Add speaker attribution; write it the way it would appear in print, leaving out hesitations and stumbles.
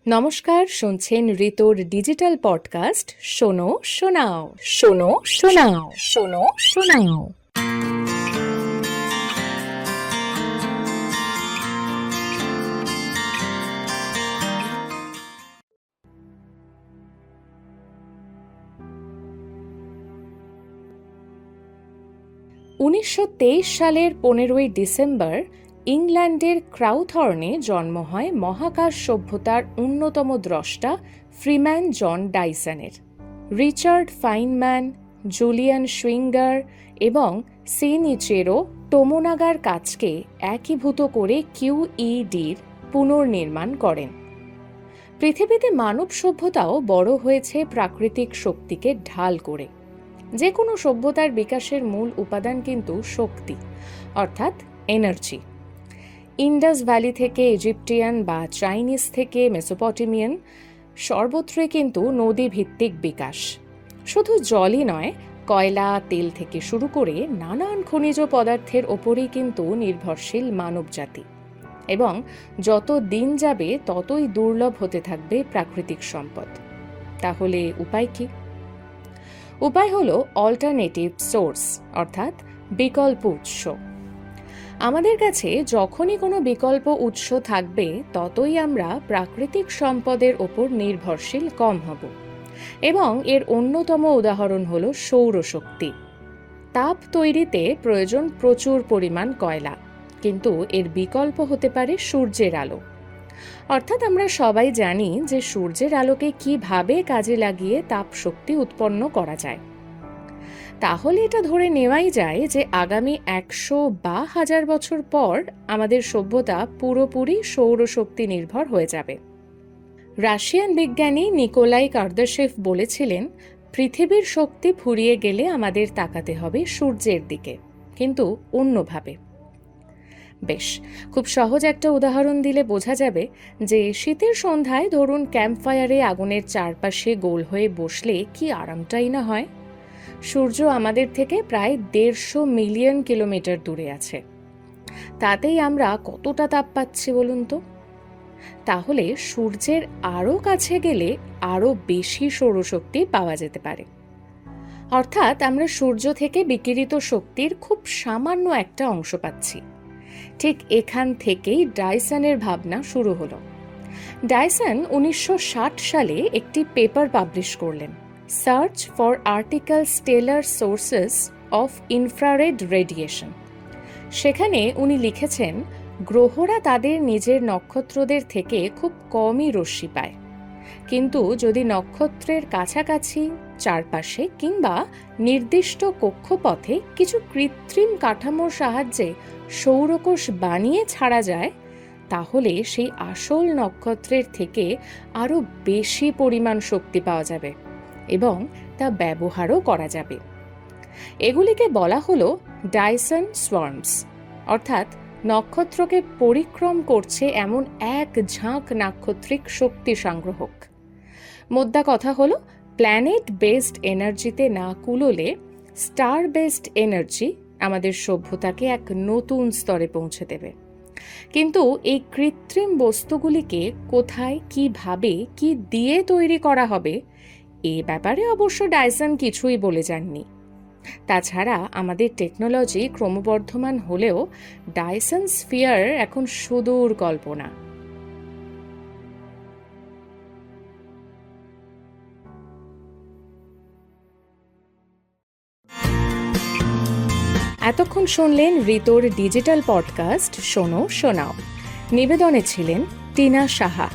Speaker 1: নমস্কার, শুনছেন ঋতুর ডিজিটাল পডকাস্ট শোনো শোনাও শোনো শোনাও শোনো শোনাও। সালের 15ই ডিসেম্বর ইংল্যান্ডের ক্রাউথর্নে জন্ম হয় মহাকাশ সভ্যতার অন্যতম দ্রষ্টা ফ্রিম্যান জন ডাইসনের। রিচার্ড ফাইনম্যান, জুলিয়ান শুইঙ্গার এবং সেনিচেরো টোমোনাগার কাজকে একীভূত করে QEDর পুনর্নির্মাণ করেন। পৃথিবীতে মানব সভ্যতাও বড় হয়েছে প্রাকৃতিক শক্তিকে ঢাল করে। যে কোনো সভ্যতার বিকাশের মূল উপাদান কিন্তু শক্তি, অর্থাৎ এনার্জি। ইন্ডাস ভ্যালি থেকে ইজিপ্টিয়ান বা চাইনিজ থেকে মেসোপটেমিয়ান, সর্বত্রই কিন্তু নদী ভিত্তিক বিকাশ। শুধু জলই নয়, কয়লা, তেল থেকে শুরু করে নানান খনিজ পদার্থের ওপরেই কিন্তু নির্ভরশীল মানবজাতি। এবং যত দিন যাবে ততই দুর্লভ হতে থাকবে প্রাকৃতিক সম্পদ। তাহলে উপায় কি? উপায় হলো অল্টারনেটিভ সোর্স, অর্থাৎ বিকল্প উৎস। আমাদের কাছে যখনই কোনো বিকল্প উৎস থাকবে ততই আমরা প্রাকৃতিক সম্পদের ওপর নির্ভরশীল কম হব। এবং এর অন্যতম উদাহরণ হলো সৌরশক্তি। তাপ তৈরিতে প্রয়োজন প্রচুর পরিমাণ কয়লা, কিন্তু এর বিকল্প হতে পারে সূর্যের আলো। অর্থাৎ আমরা সবাই জানি যে সূর্যের আলোকে কিভাবে কাজে লাগিয়ে তাপ শক্তি উৎপন্ন করা যায়। তাহলে এটা ধরে নেওয়াই যায় যে আগামী 100 বা 1000 বছর পর আমাদের সভ্যতা পুরোপুরি সৌরশক্তি নির্ভর হয়ে যাবে। রাশিয়ান বিজ্ঞানী নিকোলাই কার্দাশেভ বলেছিলেন, পৃথিবীর শক্তি ফুরিয়ে গেলে আমাদের তাকাতে হবে সূর্যের দিকে, কিন্তু অন্যভাবে। বেশ, খুব সহজ একটা উদাহরণ দিলে বোঝা যাবে যে শীতের সন্ধ্যায় ধরুন ক্যাম্পফায়ারে আগুনের চারপাশে গোল হয়ে বসলে কি আরামটাই না হয়। সূর্য আমাদের থেকে প্রায় 150 মিলিয়ন কিলোমিটার দূরে আছে, তাতেই আমরা কতটা তাপ পাচ্ছি বলুন তো। তাহলে সূর্যের আরও কাছে গেলে আরও বেশি সৌরশক্তি পাওয়া যেতে পারে। অর্থাৎ আমরা সূর্য থেকে বিকিরিত শক্তির খুব সামান্য একটা অংশ পাচ্ছি। ঠিক এখান থেকেই ডাইসনের ভাবনা শুরু হলো। ডাইসন 1960 সালে একটি পেপার পাবলিশ করলেন, search for article stellar sources of infrared radiation. সেখানে উনি লিখেছেন, গ্রহরা তাদের নিজের নক্ষত্রদের থেকে খুব কমই রশ্মি পায়, কিন্তু যদি নক্ষত্রের কাছাকাছি, চারপাশে কিংবা নির্দিষ্ট কক্ষপথে কিছু কৃত্রিম কাঠামোর সাহায্যে সৌরকোষ বানিয়ে ছাড়া যায়, তাহলে সেই আসল নক্ষত্রের থেকে আরও বেশি পরিমাণ শক্তি পাওয়া যাবে এবং তা ব্যবহারও করা যাবে। এগুলিকে বলা হলো ডাইসন সোয়ার্মস, অর্থাৎ নক্ষত্রকে পরিক্রম করছে এমন এক ঝাঁক নাক্ষত্রিক শক্তি সংগ্রহক। মোদ্দা কথা হলো, প্ল্যানেট বেসড এনার্জিতে না কুলোলে স্টার বেসড এনার্জি আমাদের সভ্যতাকে এক নতুন স্তরে পৌঁছে দেবে। কিন্তু এই কৃত্রিম বস্তুগুলিকে কোথায়, কিভাবে, কি দিয়ে তৈরি করা হবে, এ ব্যাপারে অবশ্য ডাইসন কিছুই বলে যাননি। তাছাড়া আমাদের টেকনোলজি ক্রমবর্ধমান হলেও ডাইসন স্ফিয়ার এখন সুদূর কল্পনা। এতক্ষণ শুনলেন ঋতুর ডিজিটাল পডকাস্ট শোনো শোনাও। নিবেদনে ছিলেন টিনা সাহা।